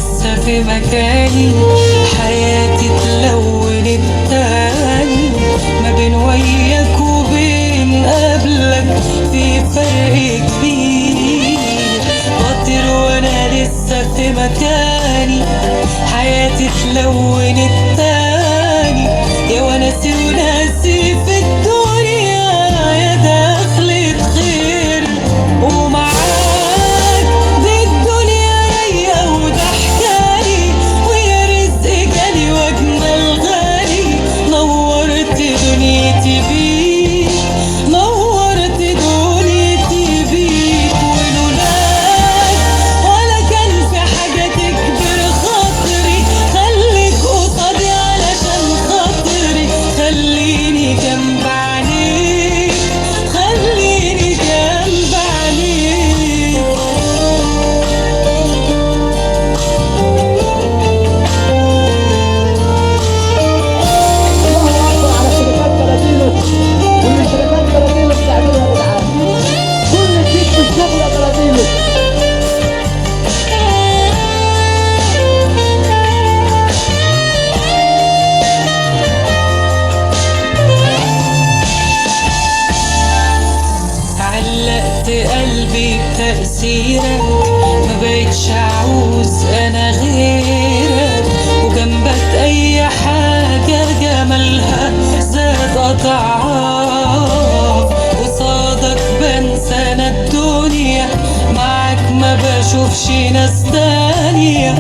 لسه في مكاني، حياتي اتلونت تاني، ما بين وياك وبين قبلك في فرق كبير. بطير وانا لسه في مكاني، حياتي اتلونت تاني، يا وناسي وناسي في الدنيا يا دخلة خير. ومعاك دي الدنيا رايقة وضحكالي، ويا رزق جالي واجمل غالي. نورت دنيتي بيك، نورت دنيتي بيك، ولولاك ولا كان في حاجة تكبر خاطري. خليك قصادي علشان خاطري، خليني جنب عينيك، خليني جنب عينيك. الله اكبر على شركات بلاتينوس، ومن شركات بلاتينوس تعملها يا جدعان. كل جديد في الشغل يا بلاتينوس. علقت قلبي بتأثيرك، ما بقتش عاوز انا غيرك، وجنبك اي حاجة جمالها زاد اضعاف. قصادك بنسى انا الدنيا، معاك ما بشوفش ناس تانية.